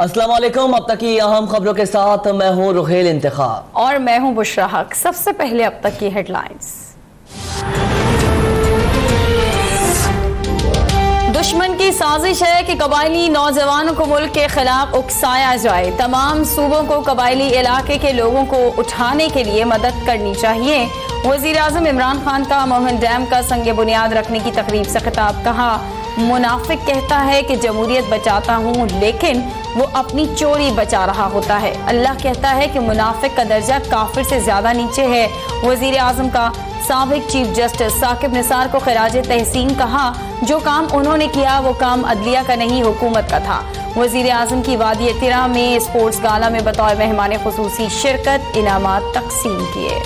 अस्सलाम वालेकुम। अब तक की अहम खबरों के साथ मैं हूं रुहेल इंतखाब और मैं हूं बुशरा हक। सबसे पहले अब तक की हेडलाइंस। दुश्मन की साजिश है कि कबायली नौजवानों को मुल्क के खिलाफ उकसाया जाए। तमाम सूबों को कबायली इलाके के लोगों को उठाने के लिए मदद करनी चाहिए। वजीर आजम इमरान खान का मोहन डैम का संग बुनियाद रखने की तकरीब से खिताब। कहा, मुनाफिक कहता है कि जमहूरियत बचाता हूँ, लेकिन वो अपनी चोरी बचा रहा होता है। अल्लाह कहता है कि मुनाफिक का दर्जा काफिर से ज्यादा नीचे है। वजीर आजम का साबिक चीफ जस्टिस साकिब निसार को खिराज तहसीन। कहा, जो काम उन्होंने किया वो काम अदलिया का नहीं, हुकूमत का था। वजीर आजम की वादी तिरा में स्पोर्ट्स गाला में बतौर मेहमान खुसूसी शिरकत, इनामात तकसीम किए।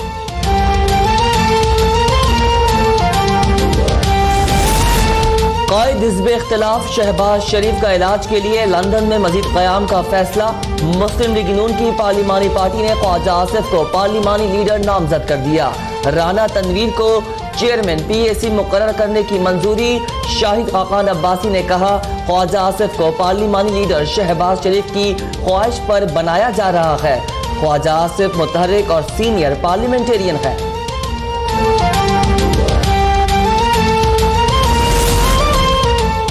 कायद हिज़्ब इख्तिलाफ शहबाज शरीफ का इलाज के लिए लंदन में मजीद क़याम का फैसला। मुस्लिम लीग नून की पार्लिमानी पार्टी ने ख्वाजा आसिफ को पार्लिमानी लीडर नामजद कर दिया। राना तनवीर को चेयरमैन PAC मुकर्रर करने की मंजूरी। शाहिद खाकान अब्बासी ने कहा, ख्वाजा आसिफ को पार्लिमानी लीडर शहबाज शरीफ की ख्वाहिश पर बनाया जा रहा है। ख्वाजा आसिफ मुतहर्रिक और सीनियर पार्लियामेंटेरियन है।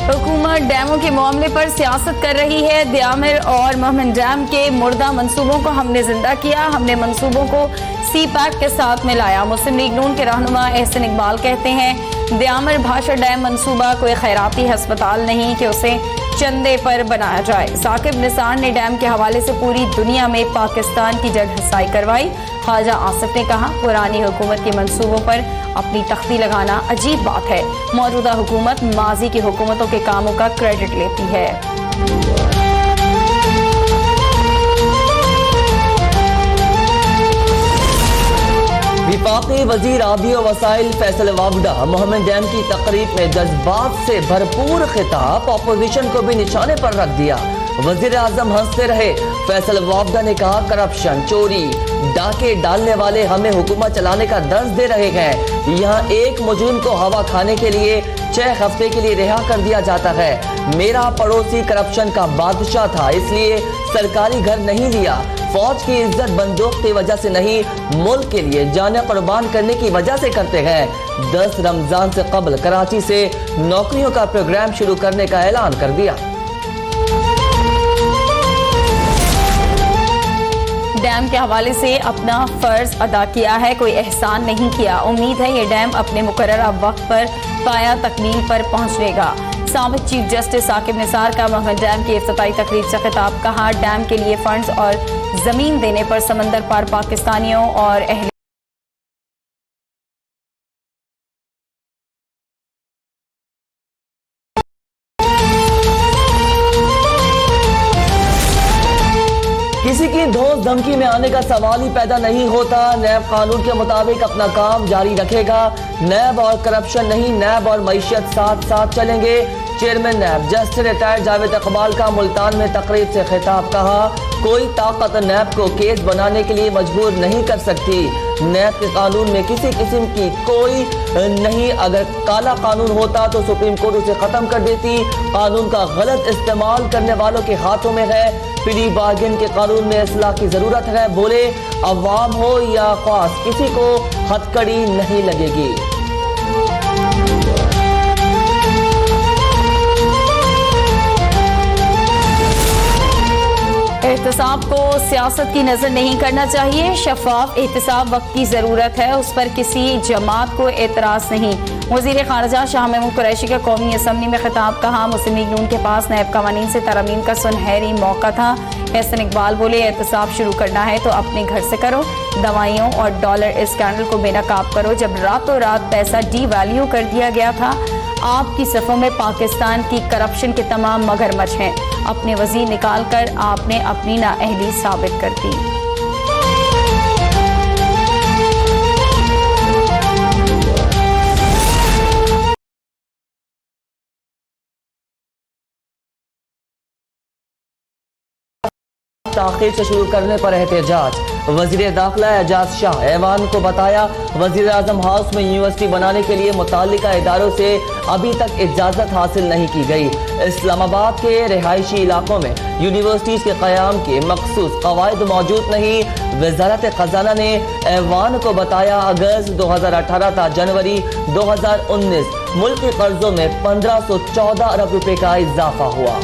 हुकूमत डैमों के मामले पर सियासत कर रही है। दियामिर और मोहम्मद डैम के मुर्दा मंसूबों को हमने जिंदा किया, हमने मंसूबों को CPAC के साथ मिलाया। मुस्लिम लीग नून के रहनुमा एहसन इकबाल कहते हैं, दियामिर भाषा डैम मंसूबा कोई खैराती हस्पताल नहीं कि उसे चंदे पर बनाया जाए। साकिब निसार ने डैम के हवाले से पूरी दुनिया में पाकिस्तान की जगहसाई करवाई। ख्वाजा आसिफ ने कहा, पुरानी हुकूमत के मंसूबों पर अपनी तख्ती लगाना अजीब बात है। मौजूदा हुकूमत माजी की हुकूमतों के कामों का क्रेडिट लेती है। विफाकी वजीर आबी व वसाइल फैसल वावडा मोहम्मद डैम की तकरीब में जज्बात से भरपूर खिताब, अपोजिशन को भी निशाने पर रख दिया। वजीर आजम हंसते रहे। फैसल वावडा ने कहा, करप्शन, चोरी, डाके डालने वाले हमें हुकूमत चलाने का दर्ज दे रहे हैं। यहाँ एक मुजरिम को हवा खाने के लिए 6 हफ्ते के लिए रिहा कर दिया जाता है। मेरा पड़ोसी करप्शन का बादशाह था, इसलिए सरकारी घर नहीं लिया। फौज की इज्जत बंदूक की वजह से नहीं, मुल्क के लिए जाने कुर्बान करने की वजह से करते हैं। 10 रमजान से कबल कराची से नौकरियों का प्रोग्राम शुरू करने का ऐलान कर दिया। डैम के हवाले से अपना फर्ज अदा किया है, कोई एहसान नहीं किया। उम्मीद है ये डैम अपने मुकर्रर वक्त पर पाया तकमील पर पहुंचेगा। साबिक चीफ जस्टिस साकिब निसार का मोहम्मद डैम की इफ्तिताई तकरीब से खिताब। कहा, डैम के लिए फंड्स और जमीन देने पर समंदर पार पाकिस्तानियों और अहले किसी की धोस धमकी में आने का सवाल ही पैदा नहीं होता। नैब कानून के मुताबिक अपना काम जारी रखेगा। नैब और करप्शन नहीं, नैब और मईशत साथ साथ चलेंगे। Chairman NAB justice retired Javed Iqbal का मुल्तान में तकरीब से खिताब। कहा, कोई ताकत नैब को केस बनाने के लिए मजबूर नहीं कर सकती। नैब के कानून में किसी किस्म की कोई नहीं, अगर काला कानून होता तो सुप्रीम कोर्ट उसे खत्म कर देती। कानून का गलत इस्तेमाल करने वालों के हाथों में है। प्री बार्गेन के कानून में इस्लाह की जरूरत है। बोले अवाम हो या ख्वास, किसी को हथकड़ी नहीं लगेगी। एहतसाब को सियासत की नजर नहीं करना चाहिए। शफाफ एहतसाब वक्त की जरूरत है, उस पर किसी जमात को एतराज नहीं। वजीर खारजा शाह महमूद कुरैशी का कौमी असम्बली में खिताब। कहा, मुस्लिम लीग नून के पास नैब कवानीन से तरमीम का सुनहरी मौका था। एहसन इकबाल बोले, एहतसाब शुरू करना है तो अपने घर से करो। दवाइयों और डॉलर स्कैंडल को बेनकाब करो। जब रातों रात पैसा डीवैल्यू कर दिया गया था, आपकी सफ़ों में पाकिस्तान की करप्शन के तमाम मगरमच्छ हैं। अपने वजीर निकाल कर आपने अपनी नाअहली साबित कर दी। ताखीर से शुरू करने पर एहतजाज। वजीर दाखिला एजाज शाह ऐवान को बताया, वजीर आजम हाउस में यूनिवर्सिटी बनाने के लिए मुताल्लिका इदारों से अभी तक इजाजत हासिल नहीं की गई। इस्लामाबाद के रिहायशी इलाकों में यूनिवर्सिटीज के क़याम के मखसूस कवायद मौजूद नहीं। वजारत खजाना ने ऐवान को बताया, अगस्त 2018 था जनवरी 2019 मुल्क के कर्जों में 1514 अरब रुपए का इजाफा हुआ।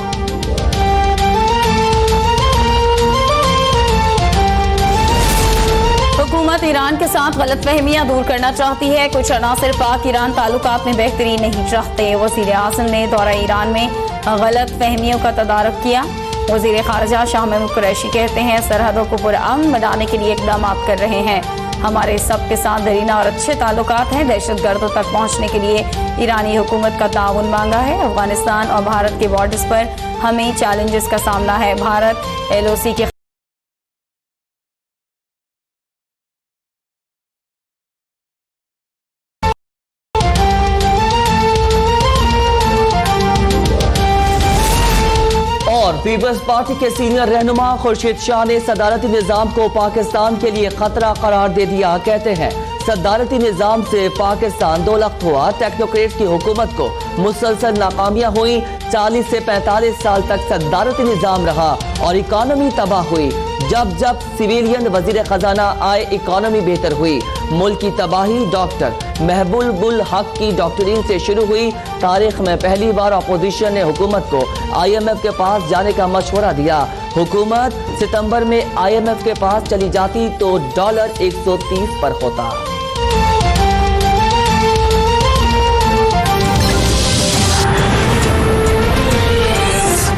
हुकूमत ईरान के साथ गलतफहमियां दूर करना चाहती है। कुछ अनासिर पाक ईरान ताल्लुकात में बेहतरी नहीं चाहते। वज़ीर आज़म ने दौरा ईरान में गलतफहमियों का तदारुक किया। वज़ीर ख़ारजा शाह महमूद कुरैशी कहते हैं, सरहदों को पुरअमन बनाने के लिए इक़दाम कर रहे हैं। हमारे सबके साथ दरीना और अच्छे ताल्लुकात हैं। दहशतगर्दों तक पहुँचने के लिए ईरानी हुकूमत का ताउन मांगा है। अफगानिस्तान और भारत के बॉर्डर्स पर हमें चैलेंजेस का सामना है। भारत LOC के और पीपल्स पार्टी के सीनियर रहनुमा खुर्शीद शाह ने सदारती निजाम को पाकिस्तान के लिए खतरा करार दे दिया। कहते हैं, सदारती निजाम से पाकिस्तान दोलख्त हुआ। टेक्नोक्रेट की हुकूमत को मुसलसल नाकामियां हुई। 40 से 45 साल तक सदारती निजाम रहा और इकानमी तबाह हुई। जब जब सिविलियन वजीर खजाना आए, इकानमी बेहतर हुई। मुल्क की तबाही डॉक्टर महबूबुल हक की डॉक्टरीन से शुरू हुई। तारीख में पहली बार अपोजिशन ने हुकूमत को IMF के पास जाने का मशवरा दिया। हुकूमत सितंबर में IMF के पास चली जाती तो डॉलर 130 पर होता।